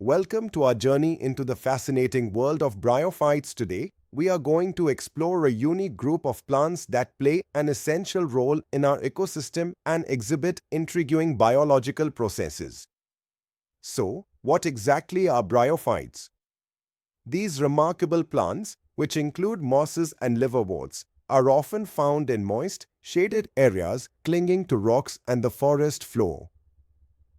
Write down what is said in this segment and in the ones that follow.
Welcome to our journey into the fascinating world of bryophytes. Today, we are going to explore a unique group of plants that play an essential role in our ecosystem and exhibit intriguing biological processes. So, what exactly are bryophytes? These remarkable plants, which include mosses and liverworts, are often found in moist, shaded areas clinging to rocks and the forest floor.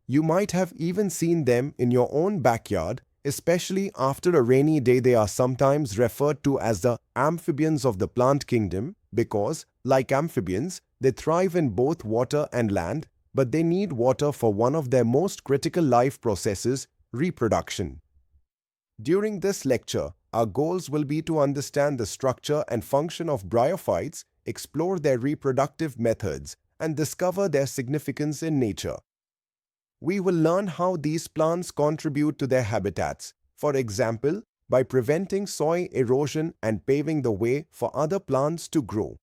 You might have even seen them in your own backyard, especially after a rainy day. They are sometimes referred to as the amphibians of the plant kingdom because, like amphibians, they thrive in both water and land, but they need water for one of their most critical life processes, reproduction. During this lecture, our goals will be to understand the structure and function of bryophytes, explore their reproductive methods, and discover their significance in nature. We will learn how these plants contribute to their habitats, for example, by preventing soil erosion and paving the way for other plants to grow.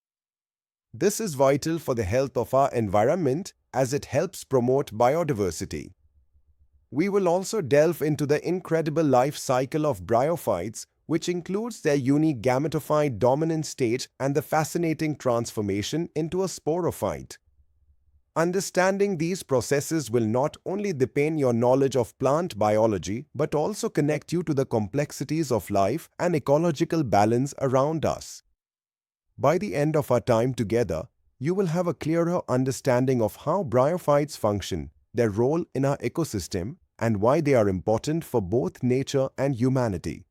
This is vital for the health of our environment as it helps promote biodiversity. We will also delve into the incredible life cycle of bryophytes, which includes their unique gametophyte dominant stage and the fascinating transformation into a sporophyte. Understanding these processes will not only deepen your knowledge of plant biology but also connect you to the complexities of life and ecological balance around us. By the end of our time together, you will have a clearer understanding of how bryophytes function, their role in our ecosystem, and why they are important for both nature and humanity.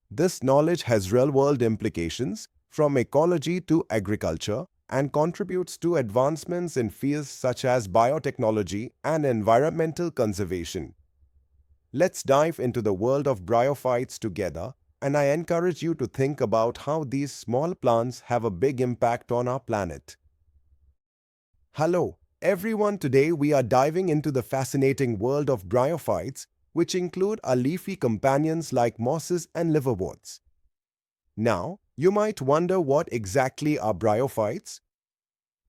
This knowledge has real-world implications, from ecology to agriculture, and contributes to advancements in fields such as biotechnology and environmental conservation. Let's dive into the world of bryophytes together, and I encourage you to think about how these small plants have a big impact on our planet. Hello, everyone. Today we are diving into the fascinating world of bryophytes, which include our leafy companions like mosses and liverworts. Now, you might wonder what exactly are bryophytes?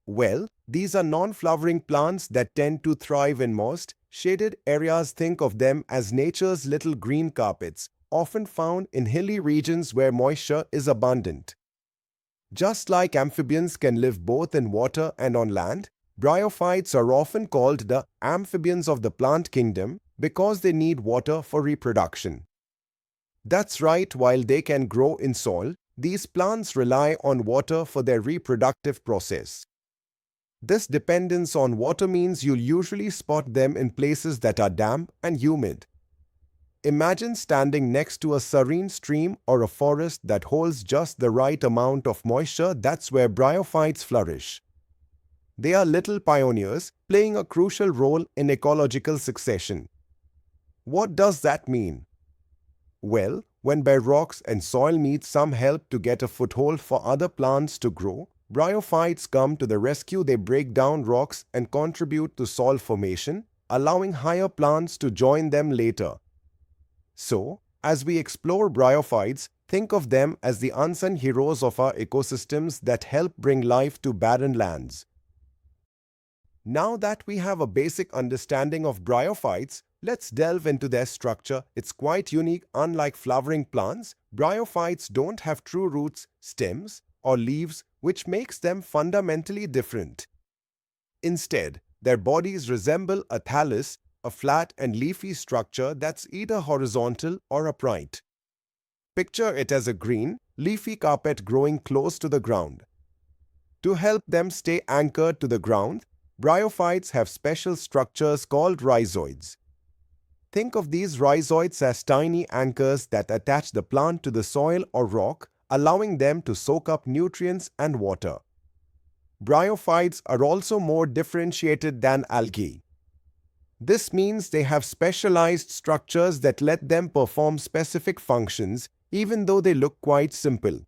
Well, these are non-flowering plants that tend to thrive in moist, shaded areas. Think of them as nature's little green carpets, often found in hilly regions where moisture is abundant. Just like amphibians can live both in water and on land, bryophytes are often called the amphibians of the plant kingdom because they need water for reproduction. That's right, while they can grow in soil, these plants rely on water for their reproductive process. This dependence on water means you'll usually spot them in places that are damp and humid. Imagine standing next to a serene stream or a forest that holds just the right amount of moisture. That's where bryophytes flourish. They are little pioneers, playing a crucial role in ecological succession. What does that mean? Well, when bare rocks and soil need some help to get a foothold for other plants to grow, bryophytes come to the rescue. They break down rocks and contribute to soil formation, allowing higher plants to join them later. So, as we explore bryophytes, think of them as the unsung heroes of our ecosystems that help bring life to barren lands. Now that we have a basic understanding of bryophytes, let's delve into their structure. It's quite unique. Unlike flowering plants, bryophytes don't have true roots, stems, or leaves, which makes them fundamentally different. Instead, their bodies resemble a thallus, a flat and leafy structure that's either horizontal or upright. Picture it as a green, leafy carpet growing close to the ground. To help them stay anchored to the ground, bryophytes have special structures called rhizoids. Think of these rhizoids as tiny anchors that attach the plant to the soil or rock, allowing them to soak up nutrients and water. Bryophytes are also more differentiated than algae. This means they have specialized structures that let them perform specific functions, even though they look quite simple.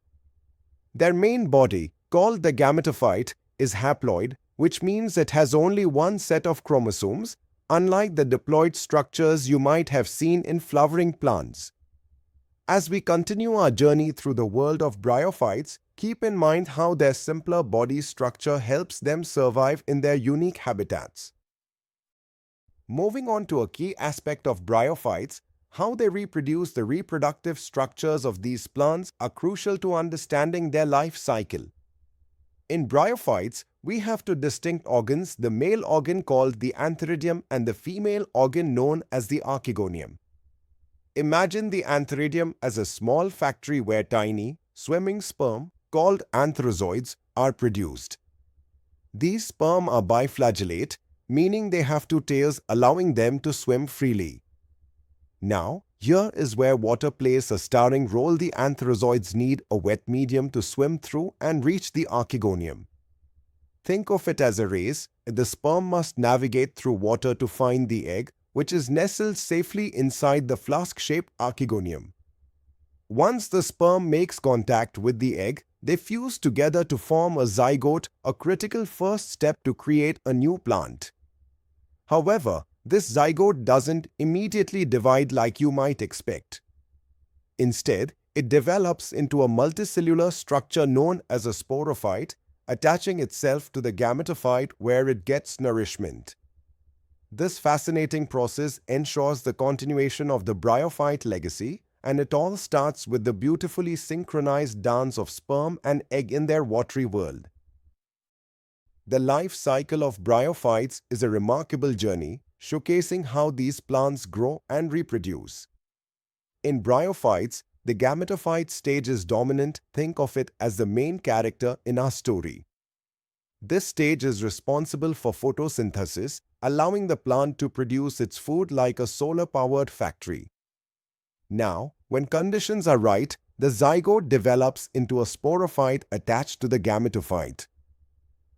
Their main body, called the gametophyte, is haploid, which means it has only one set of chromosomes, unlike the diploid structures you might have seen in flowering plants. As we continue our journey through the world of bryophytes, keep in mind how their simpler body structure helps them survive in their unique habitats. Moving on to a key aspect of bryophytes, How they reproduce, the reproductive structures of these plants are crucial to understanding their life cycle. In bryophytes, we have two distinct organs, the male organ called the antheridium and the female organ known as the archegonium. Imagine the antheridium as a small factory where tiny, swimming sperm, called antherozoids, are produced. These sperm are biflagellate, meaning they have two tails allowing them to swim freely. Now, here is where water plays a starring role. The antherozoids need a wet medium to swim through and reach the archegonium. Think of it as a race. The sperm must navigate through water to find the egg, which is nestled safely inside the flask-shaped archegonium. Once the sperm makes contact with the egg, they fuse together to form a zygote, a critical first step to create a new plant. However, this zygote doesn't immediately divide like you might expect. Instead, it develops into a multicellular structure known as a sporophyte, attaching itself to the gametophyte where it gets nourishment. This fascinating process ensures the continuation of the bryophyte legacy, and it all starts with the beautifully synchronized dance of sperm and egg in their watery world. The life cycle of bryophytes is a remarkable journey, showcasing how these plants grow and reproduce. In bryophytes, the gametophyte stage is dominant. Think of it as the main character in our story. This stage is responsible for photosynthesis, allowing the plant to produce its food like a solar-powered factory. Now, when conditions are right, the zygote develops into a sporophyte attached to the gametophyte.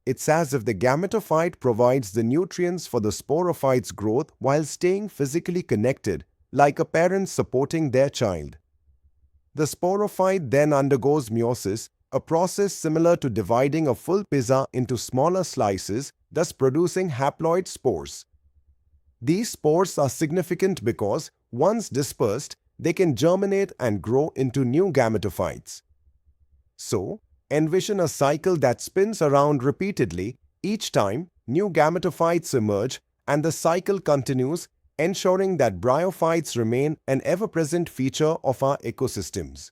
It's as if the gametophyte provides the nutrients for the sporophyte's growth while staying physically connected, like a parent supporting their child. The sporophyte then undergoes meiosis, a process similar to dividing a full pizza into smaller slices, thus producing haploid spores. These spores are significant because, once dispersed, they can germinate and grow into new gametophytes. So, envision a cycle that spins around repeatedly. Each time, new gametophytes emerge, and the cycle continues, ensuring that bryophytes remain an ever-present feature of our ecosystems.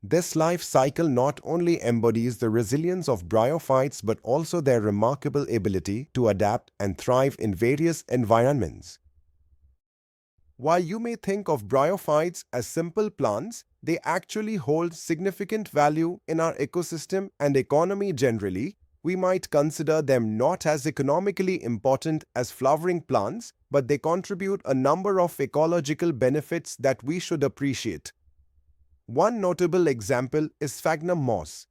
This life cycle not only embodies the resilience of bryophytes but also their remarkable ability to adapt and thrive in various environments. While you may think of bryophytes as simple plants, they actually hold significant value in our ecosystem and economy generally. We might consider them not as economically important as flowering plants, but they contribute a number of ecological benefits that we should appreciate. One notable example is sphagnum moss.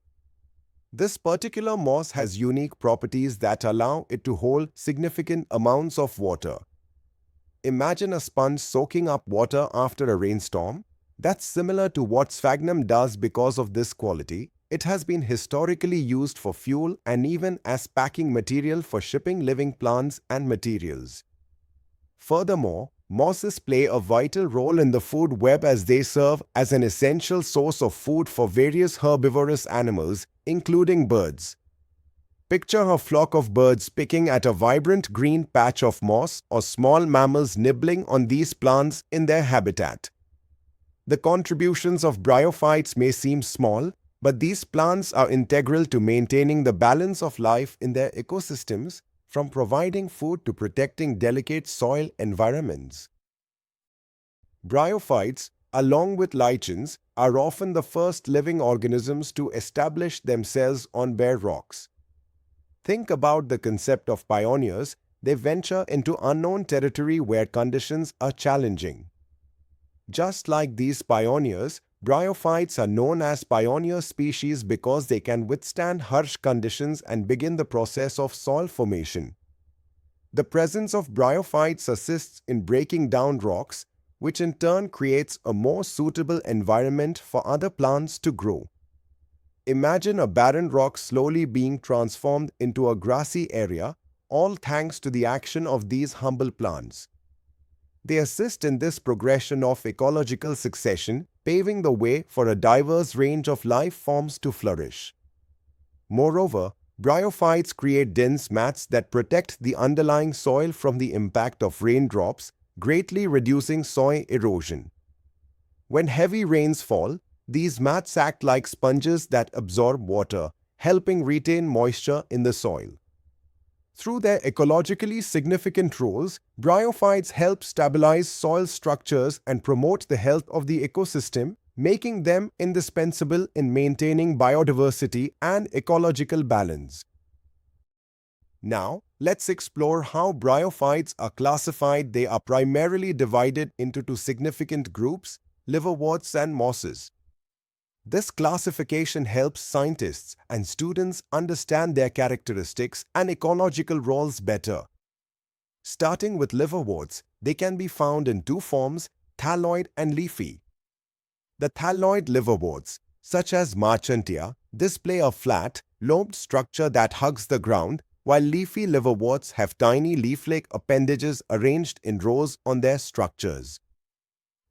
This particular moss has unique properties that allow it to hold significant amounts of water. Imagine a sponge soaking up water after a rainstorm. That's similar to what sphagnum does. Because of this quality, it has been historically used for fuel and even as packing material for shipping living plants and materials. Furthermore, mosses play a vital role in the food web as they serve as an essential source of food for various herbivorous animals, including birds. Picture a flock of birds picking at a vibrant green patch of moss or small mammals nibbling on these plants in their habitat. The contributions of bryophytes may seem small, but these plants are integral to maintaining the balance of life in their ecosystems, from providing food to protecting delicate soil environments. Bryophytes, along with lichens, are often the first living organisms to establish themselves on bare rocks. Think about the concept of pioneers. They venture into unknown territory where conditions are challenging. Just like these pioneers, bryophytes are known as pioneer species because they can withstand harsh conditions and begin the process of soil formation. The presence of bryophytes assists in breaking down rocks, which in turn creates a more suitable environment for other plants to grow. Imagine a barren rock slowly being transformed into a grassy area, all thanks to the action of these humble plants. They assist in this progression of ecological succession, paving the way for a diverse range of life forms to flourish. Moreover, bryophytes create dense mats that protect the underlying soil from the impact of raindrops, greatly reducing soil erosion. When heavy rains fall, these mats act like sponges that absorb water, helping retain moisture in the soil. Through their ecologically significant roles, bryophytes help stabilize soil structures and promote the health of the ecosystem, making them indispensable in maintaining biodiversity and ecological balance. Now, let's explore how bryophytes are classified. They are primarily divided into two significant groups: liverworts and mosses. This classification helps scientists and students understand their characteristics and ecological roles better. Starting with liverworts, they can be found in two forms: thalloid and leafy. The thalloid liverworts, such as Marchantia, display a flat, lobed structure that hugs the ground, while leafy liverworts have tiny leaf-like appendages arranged in rows on their structures.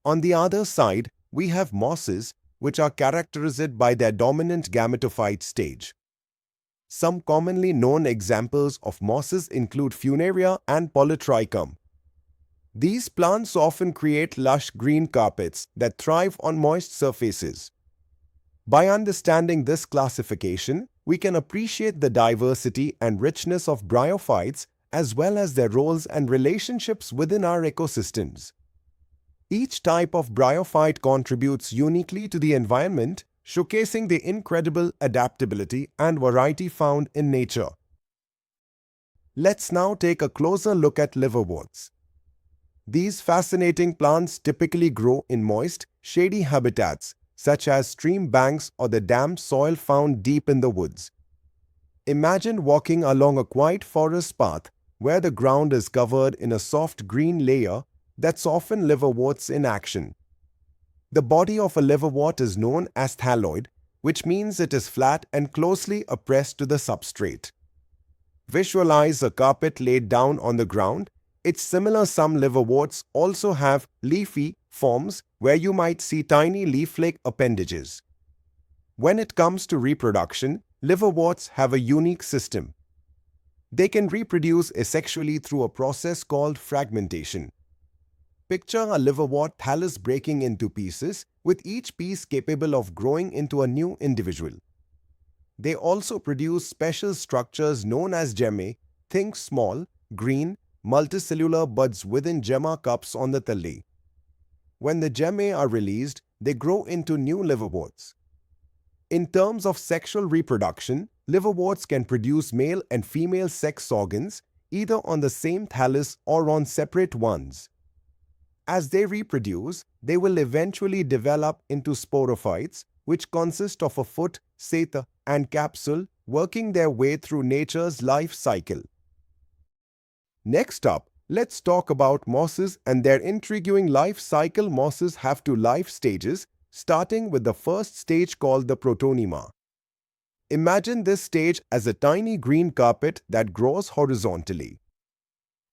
On the other side, we have mosses, which are characterized by their dominant gametophyte stage. Some commonly known examples of mosses include Funaria and Polytrichum. These plants often create lush green carpets that thrive on moist surfaces. By understanding this classification, we can appreciate the diversity and richness of bryophytes as well as their roles and relationships within our ecosystems. Each type of bryophyte contributes uniquely to the environment, showcasing the incredible adaptability and variety found in nature. Let's now take a closer look at liverworts. These fascinating plants typically grow in moist, shady habitats, such as stream banks or the damp soil found deep in the woods. Imagine walking along a quiet forest path where the ground is covered in a soft green layer. That's often liverworts in action. The body of a liverwort is known as thalloid, which means it is flat and closely pressed to the substrate. Visualize a carpet laid down on the ground. It's similar. Some liverworts also have leafy forms where you might see tiny leaf-like appendages. When it comes to reproduction, liverworts have a unique system. They can reproduce asexually through a process called fragmentation. Picture a liverwort thallus breaking into pieces, with each piece capable of growing into a new individual. They also produce special structures known as gemmae. Think small, green, multicellular buds within gemma cups on the thalli. When the gemmae are released, they grow into new liverworts. In terms of sexual reproduction, liverworts can produce male and female sex organs, either on the same thallus or on separate ones. As they reproduce, they will eventually develop into sporophytes, which consist of a foot, seta, and capsule, working their way through nature's life cycle. Next up, let's talk about mosses and their intriguing life cycle. Mosses have two life stages, starting with the first stage called the protonema. Imagine this stage as a tiny green carpet that grows horizontally.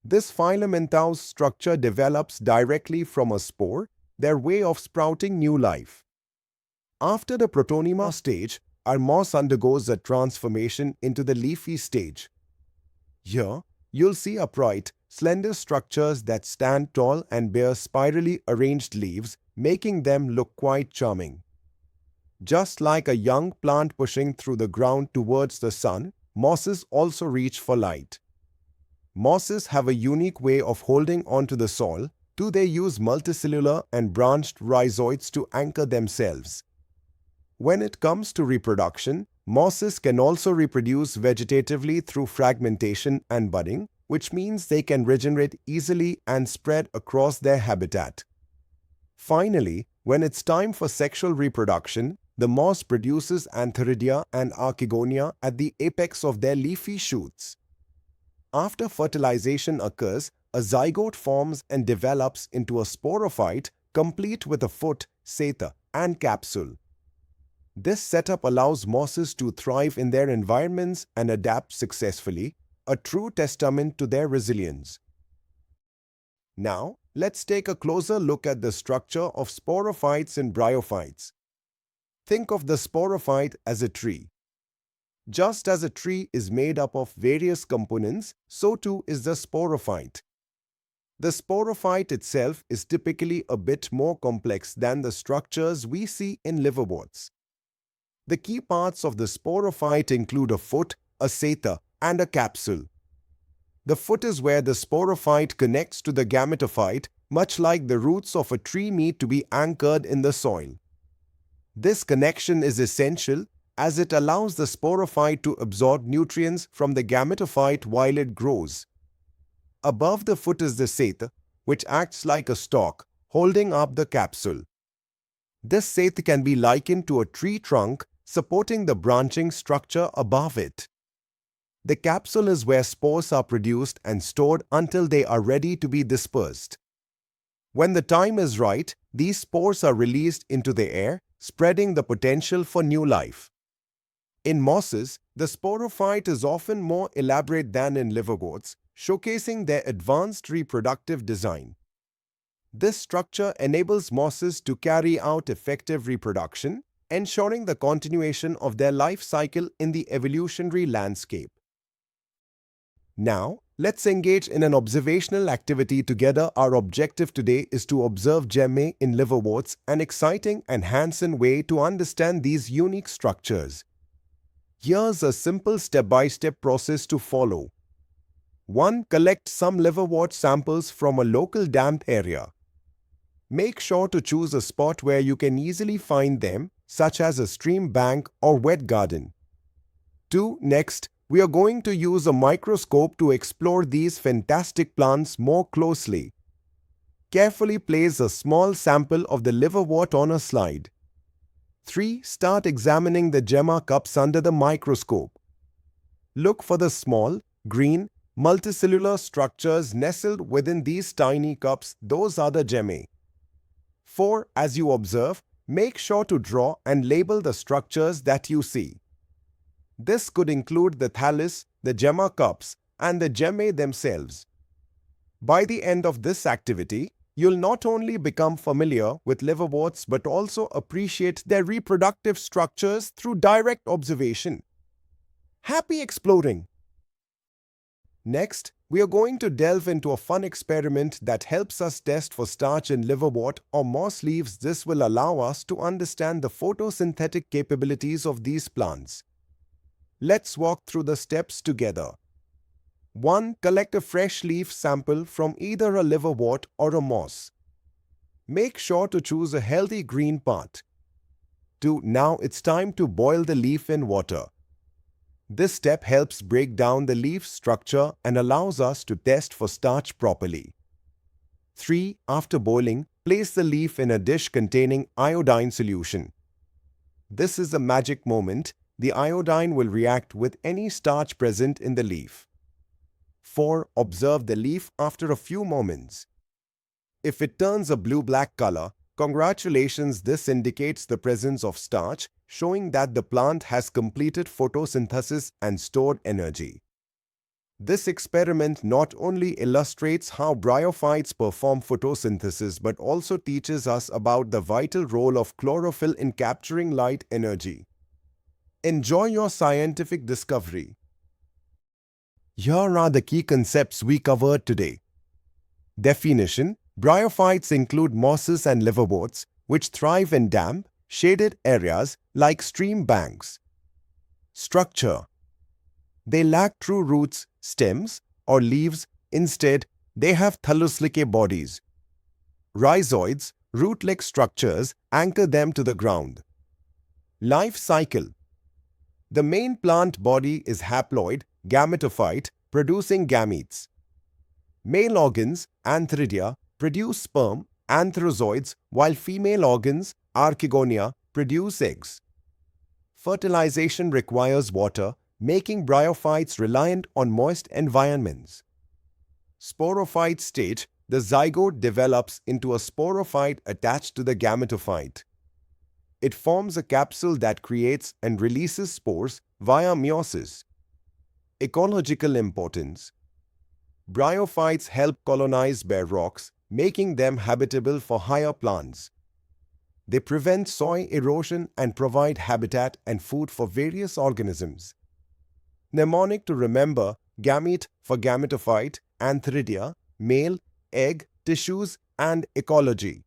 This filamentous structure develops directly from a spore, their way of sprouting new life. After the protonema stage, our moss undergoes a transformation into the leafy stage. Here, you'll see upright, slender structures that stand tall and bear spirally arranged leaves, making them look quite charming. Just like a young plant pushing through the ground towards the sun, mosses also reach for light. Mosses have a unique way of holding onto the soil, too. They use multicellular and branched rhizoids to anchor themselves. When it comes to reproduction, mosses can also reproduce vegetatively through fragmentation and budding, which means they can regenerate easily and spread across their habitat. Finally, when it's time for sexual reproduction, the moss produces antheridia and archegonia at the apex of their leafy shoots. After fertilization occurs, a zygote forms and develops into a sporophyte, complete with a foot, seta, and capsule. This setup allows mosses to thrive in their environments and adapt successfully, a true testament to their resilience. Now, let's take a closer look at the structure of sporophytes and bryophytes. Think of the sporophyte as a tree. Just as a tree is made up of various components, so too is the sporophyte. The sporophyte itself is typically a bit more complex than the structures we see in liverworts. The key parts of the sporophyte include a foot, a seta, and a capsule. The foot is where the sporophyte connects to the gametophyte, much like the roots of a tree need to be anchored in the soil. This connection is essential as it allows the sporophyte to absorb nutrients from the gametophyte while it grows. Above the foot is the seta, which acts like a stalk, holding up the capsule. This seta can be likened to a tree trunk supporting the branching structure above it. The capsule is where spores are produced and stored until they are ready to be dispersed. When the time is right, these spores are released into the air, spreading the potential for new life. In mosses, the sporophyte is often more elaborate than in liverworts, showcasing their advanced reproductive design. This structure enables mosses to carry out effective reproduction, ensuring the continuation of their life cycle in the evolutionary landscape. Now, let's engage in an observational activity together. Our objective today is to observe gemmae in liverworts, an exciting and hands-on way to understand these unique structures. Here's a simple step-by-step process to follow. 1. Collect some liverwort samples from a local damp area. Make sure to choose a spot where you can easily find them, such as a stream bank or wet garden. 2. Next, we are going to use a microscope to explore these fantastic plants more closely. Carefully place a small sample of the liverwort on a slide. 3. Start examining the gemma cups under the microscope. Look for the small, green, multicellular structures nestled within these tiny cups. Those are the gemmae. 4. As you observe, make sure to draw and label the structures that you see. This could include the thallus, the gemma cups, and the gemmae themselves. By the end of this activity, you'll not only become familiar with liverworts but also appreciate their reproductive structures through direct observation. Happy exploring! Next, we are going to delve into a fun experiment that helps us test for starch in liverwort or moss leaves. This will allow us to understand the photosynthetic capabilities of these plants. Let's walk through the steps together. 1. Collect a fresh leaf sample from either a liverwort or a moss. Make sure to choose a healthy green part. 2. Now it's time to boil the leaf in water. This step helps break down the leaf structure and allows us to test for starch properly. 3. After boiling, place the leaf in a dish containing iodine solution. This is a magic moment. The iodine will react with any starch present in the leaf. 4. Observe the leaf after a few moments. If it turns a blue-black color, congratulations, this indicates the presence of starch, showing that the plant has completed photosynthesis and stored energy. This experiment not only illustrates how bryophytes perform photosynthesis but also teaches us about the vital role of chlorophyll in capturing light energy. Enjoy your scientific discovery. Here are the key concepts we covered today. Definition: bryophytes include mosses and liverworts, which thrive in damp, shaded areas like stream banks. Structure: they lack true roots, stems, or leaves. Instead, they have thallus-like bodies. Rhizoids, root-like structures, anchor them to the ground. Life cycle: the main plant body is haploid, gametophyte, producing gametes. Male organs, antheridia, produce sperm, antherozoids, while female organs, archegonia, produce eggs. Fertilization requires water, making bryophytes reliant on moist environments. Sporophyte stage: the zygote develops into a sporophyte attached to the gametophyte. It forms a capsule that creates and releases spores via meiosis. Ecological importance: bryophytes help colonize bare rocks, making them habitable for higher plants. They prevent soil erosion and provide habitat and food for various organisms. Mnemonic to remember: gamete for gametophyte, antheridia, male, egg, tissues, and ecology.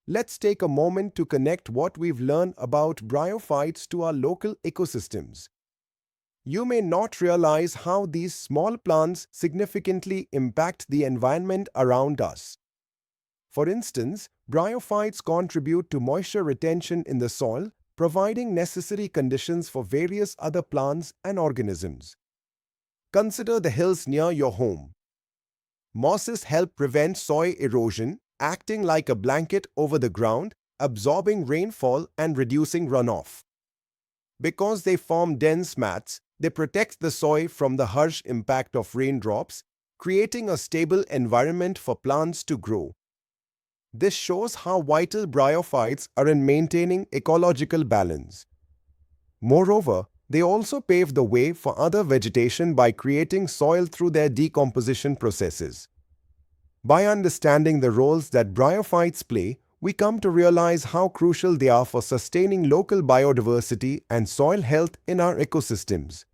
Let's take a moment to connect what we've learned about bryophytes to our local ecosystems. You may not realize how these small plants significantly impact the environment around us. For instance, bryophytes contribute to moisture retention in the soil, providing necessary conditions for various other plants and organisms. Consider the hills near your home. Mosses help prevent soil erosion, acting like a blanket over the ground, absorbing rainfall and reducing runoff. Because they form dense mats, they protect the soil from the harsh impact of raindrops, creating a stable environment for plants to grow. This shows how vital bryophytes are in maintaining ecological balance. Moreover, they also pave the way for other vegetation by creating soil through their decomposition processes. By understanding the roles that bryophytes play, we come to realize how crucial they are for sustaining local biodiversity and soil health in our ecosystems.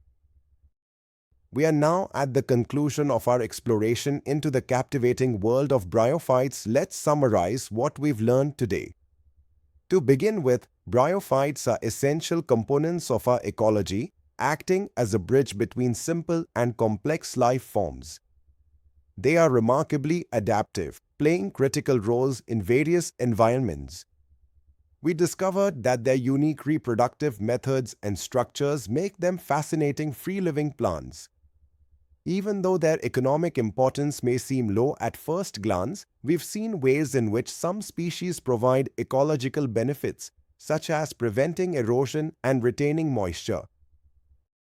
We are now at the conclusion of our exploration into the captivating world of bryophytes. Let's summarize what we've learned today. To begin with, bryophytes are essential components of our ecology, acting as a bridge between simple and complex life forms. They are remarkably adaptive, playing critical roles in various environments. We discovered that their unique reproductive methods and structures make them fascinating free-living plants. Even though their economic importance may seem low at first glance, we've seen ways in which some species provide ecological benefits, such as preventing erosion and retaining moisture.